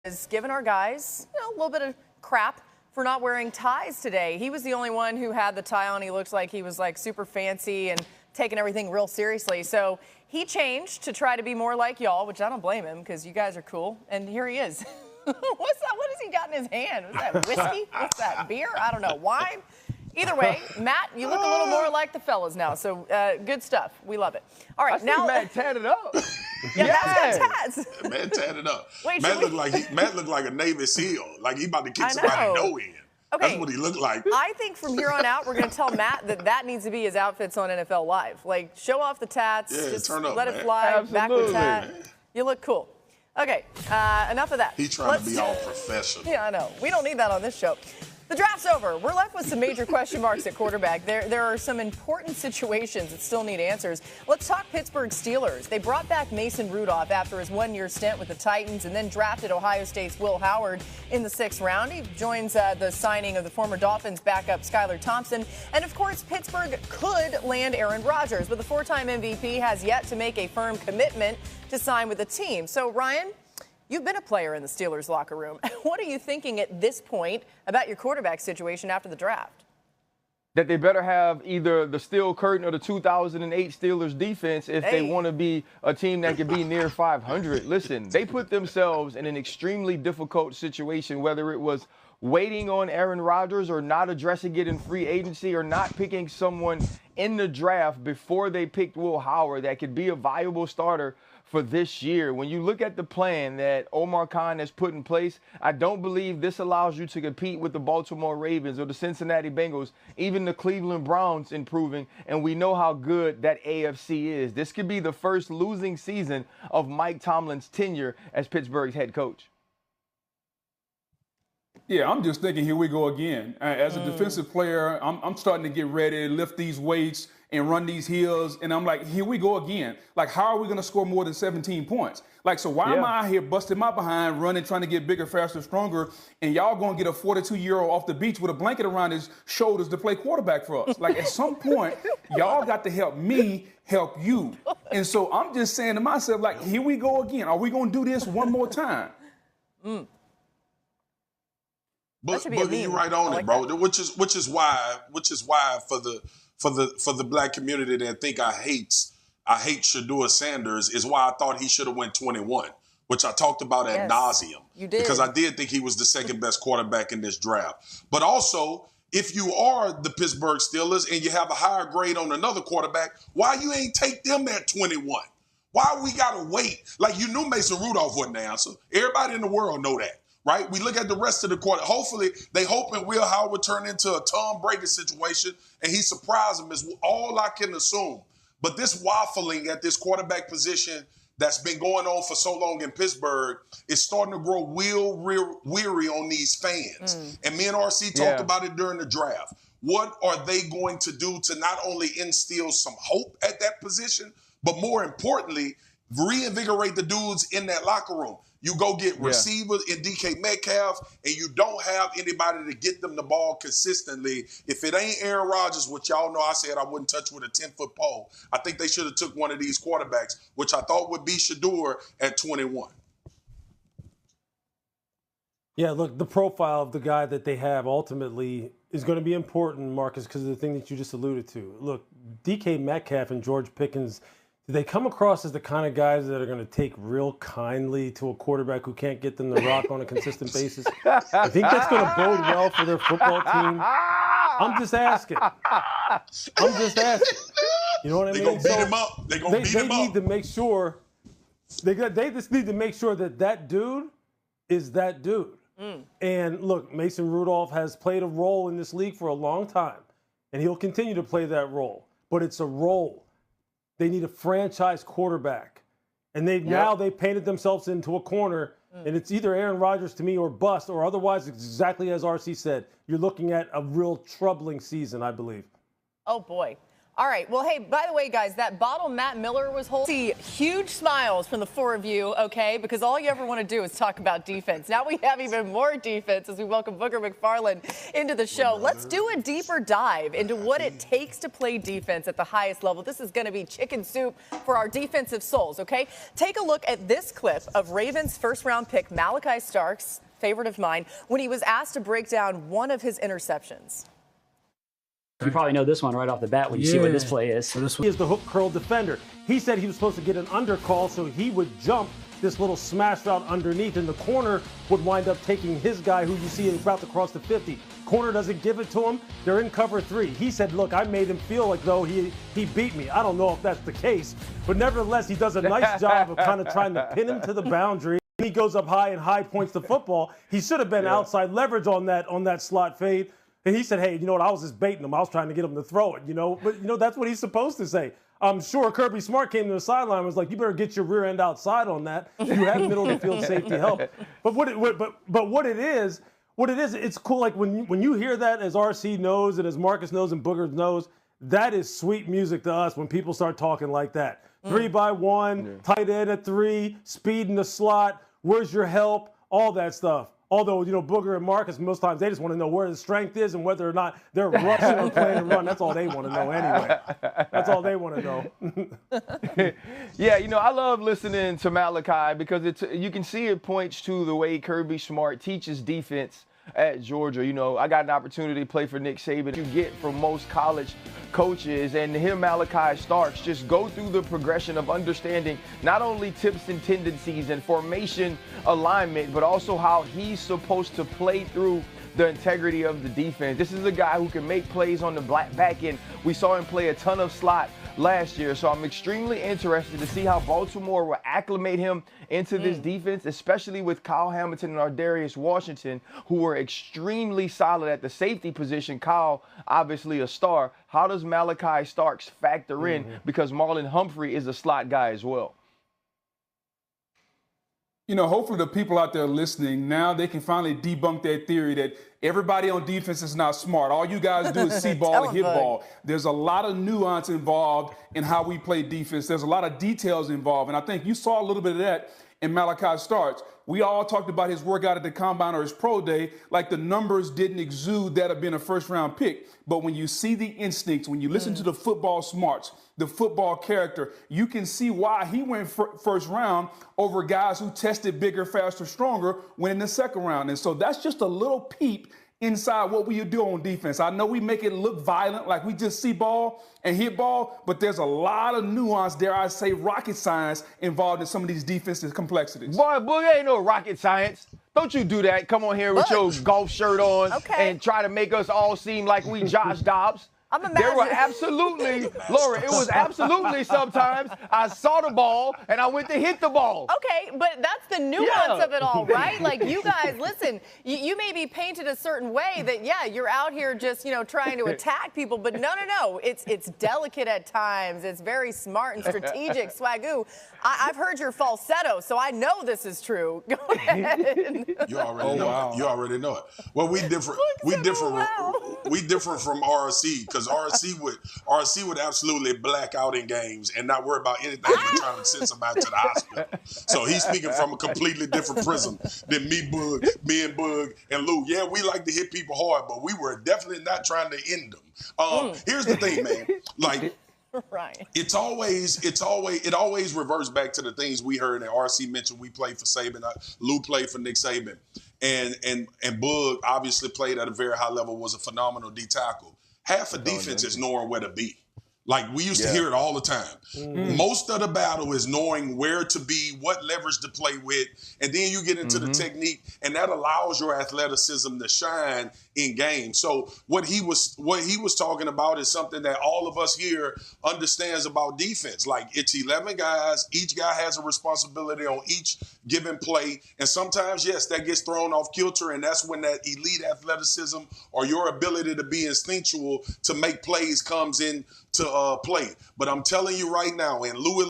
is giving our guys a little bit of crap for not wearing ties today. He was the only one who had the tie on. He looked like he was like super fancy and taking everything real seriously. So he changed to try to be more like y'all, which I don't blame him because you guys are cool. And here he is. What's that? What has he got in his hand? Was that whiskey? What's that? Beer? I don't know. Wine? Either way, Matt, you look a little more like the fellas now. So good stuff. We love it. All right, now Matt tatted up. Yeah, Matt's got tats. Man tatted up. Wait, Matt looked like a Navy SEAL. Like he about to kick somebody's nose in. Okay. That's what he looked like. I think from here on out, we're going to tell Matt that needs to be his outfits on NFL Live. Like, show off the tats. Yeah, just turn up, let man. it fly. Absolutely. Back with tat. You look cool. Okay, enough of that. He's trying to be all professional. Yeah, I know. We don't need that on this show. The draft's over. We're left with some major question marks at quarterback. There are some important situations that still need answers. Let's talk Pittsburgh Steelers. They brought back Mason Rudolph after his one-year stint with the Titans and then drafted Ohio State's Will Howard in the 6th round. He joins the signing of the former Dolphins backup Skylar Thompson. And, of course, Pittsburgh could land Aaron Rodgers, but the 4-time MVP has yet to make a firm commitment to sign with the team. So, Ryan, you've been a player in the Steelers locker room. What are you thinking at this point about your quarterback situation after the draft? That they better have either the steel curtain or the 2008 Steelers defense if they want to be a team that can be near 500. Listen, they put themselves in an extremely difficult situation, whether it was waiting on Aaron Rodgers or not addressing it in free agency or not picking someone in the draft before they picked Will Howard that could be a viable starter for this year. When you look at the plan that Omar Khan has put in place, I don't believe this allows you to compete with the Baltimore Ravens or the Cincinnati Bengals, even the Cleveland Browns improving, and we know how good that AFC is. This could be the first losing season of Mike Tomlin's tenure as Pittsburgh's head coach. Yeah, I'm just thinking, here we go again. As a defensive player, I'm starting to get ready to lift these weights and run these hills, and I'm like, here we go again. Like, how are we going to score more than 17 points? Like, so why am I out here busting my behind, running, trying to get bigger, faster, stronger, and y'all going to get a 42-year-old off the beach with a blanket around his shoulders to play quarterback for us? Like, at some point, y'all got to help me help you. And so I'm just saying to myself, like, here we go again. Are we going to do this one more time? But you're right on it, bro. Which is why for the black community that think I hate Shedeur Sanders is why I thought he should have went 21, which I talked about ad nauseum. You did. Because I did think he was the second best quarterback in this draft. But also, if you are the Pittsburgh Steelers and you have a higher grade on another quarterback, why you ain't take them at 21? Why we gotta wait? Like, you knew Mason Rudolph wasn't the answer. Everybody in the world know that. Right? We look at the rest of the quarter. Hopefully, they hoping Will Howard would turn into a Tom Brady situation and he surprised them is all I can assume. But this waffling at this quarterback position that's been going on for so long in Pittsburgh is starting to grow weary on these fans. And me and RC talked about it during the draft. What are they going to do to not only instill some hope at that position, but more importantly, reinvigorate the dudes in that locker room? You go get receivers in DK Metcalf, and you don't have anybody to get them the ball consistently. If it ain't Aaron Rodgers, which y'all know I said I wouldn't touch with a 10-foot pole, I think they should have took one of these quarterbacks, which I thought would be Shedeur at 21. Yeah, look, the profile of the guy that they have ultimately is going to be important, Marcus, because of the thing that you just alluded to. Look, DK Metcalf and George Pickens, do they come across as the kind of guys that are going to take real kindly to a quarterback who can't get them the rock on a consistent basis? I think that's going to bode well for their football team. I'm just asking. You know what I mean? They're going to beat him up. They're going to beat him up. They need to make sure. They just need to make sure that dude is that dude. And look, Mason Rudolph has played a role in this league for a long time, and he'll continue to play that role. But it's a role. They need a franchise quarterback. And now they painted themselves into a corner, and it's either Aaron Rodgers to me or bust, or otherwise, exactly as RC said, you're looking at a real troubling season, I believe. Oh, boy. All right. Well, hey, by the way, guys, that bottle Matt Miller was holding. See huge smiles from the four of you, okay? Because all you ever want to do is talk about defense. Now we have even more defense as we welcome Booger McFarland into the show. Let's do a deeper dive into what it takes to play defense at the highest level. This is going to be chicken soup for our defensive souls, okay? Take a look at this clip of Ravens first-round pick Malachi Starks, favorite of mine, when he was asked to break down one of his interceptions. You probably know this one right off the bat when you see what this play is. He is the hook curl defender. He said he was supposed to get an undercall, so he would jump this little smash route underneath, and the corner would wind up taking his guy who you see about to cross the 50. Corner doesn't give it to him. They're in cover 3. He said, look, I made him feel like though he beat me. I don't know if that's the case, but nevertheless, he does a nice job of kind of trying to pin him to the boundary. He goes up high and high points the football. He should have been outside leverage on that slot fade. And he said, hey, you know what, I was just baiting him. I was trying to get him to throw it, But, that's what he's supposed to say. I'm sure Kirby Smart came to the sideline and was like, you better get your rear end outside on that. You have middle of the field safety help. But what it is, it's cool. Like when you hear that, as RC knows and as Marcus knows and Booger knows, that is sweet music to us when people start talking like that. 3-by-1, tight end at 3, speed in the slot, where's your help, all that stuff. Although, Booger and Marcus, most times they just want to know where the strength is and whether or not they're rushing or playing and run. That's all they want to know anyway. That's all they want to know. Yeah, I love listening to Malachi because you can see it points to the way Kirby Smart teaches defense at Georgia. I got an opportunity to play for Nick Saban. You get from most college coaches, and him, Malachi Starks, just go through the progression of understanding not only tips and tendencies and formation alignment, but also how he's supposed to play through the integrity of the defense. This is a guy who can make plays on the back end. We saw him play a ton of slot last year, so I'm extremely interested to see how Baltimore will acclimate him into this defense, especially with Kyle Hamilton and Ardarius Washington, who were extremely solid at the safety position. Kyle, obviously a star. How does Malachi Starks factor in? Because Marlon Humphrey is a slot guy as well. Hopefully the people out there listening, now they can finally debunk that theory that everybody on defense is not smart. All you guys do is see ball and hit ball. There's a lot of nuance involved in how we play defense. There's a lot of details involved. And I think you saw a little bit of that in Malachi Starks. We all talked about his workout at the Combine or his pro day, like the numbers didn't exude that of being a first-round pick. But when you see the instincts, when you listen to the football smarts, the football character, you can see why he went first round over guys who tested bigger, faster, stronger, went in the second round. And so that's just a little peep inside what we do on defense. I know we make it look violent, like we just see ball and hit ball, but there's a lot of nuance, dare I say, rocket science involved in some of these defensive complexities. Boy, ain't no rocket science. Don't you do that. Come on here with your golf shirt on and try to make us all seem like we Josh Dobbs. There were absolutely, Laura, it was absolutely sometimes I saw the ball and I went to hit the ball. Okay, but that's the nuance of it all, right? Like, you guys, listen, you may be painted a certain way that, you're out here just, trying to attack people, but no. It's delicate at times. It's very smart and strategic, swagoo. I've heard your falsetto, so I know this is true. Go ahead. You already know it. You already know it. Well, we different from RC, because RC would absolutely black out in games and not worry about anything but trying to send somebody to the hospital. So he's speaking from a completely different prism than me and Boog and Lou. Yeah, we like to hit people hard, but we were definitely not trying to end them. Here's the thing, man. Like, right. It always reverts back to the things we heard. And RC mentioned we played for Saban. Lou played for Nick Saban, and Boog obviously played at a very high level. Was a phenomenal D tackle. Half of defense is knowing where to be. Like, we used to hear it all the time. Most of the battle is knowing where to be, what leverage to play with, and then you get into the technique, and that allows your athleticism to shine in games. So what he was talking about is something that all of us here understands about defense. Like, it's 11 guys. Each guy has a responsibility on each given play, and sometimes, yes, that gets thrown off kilter, and that's when that elite athleticism or your ability to be instinctual to make plays comes in to play. But I'm telling you right now, in Louis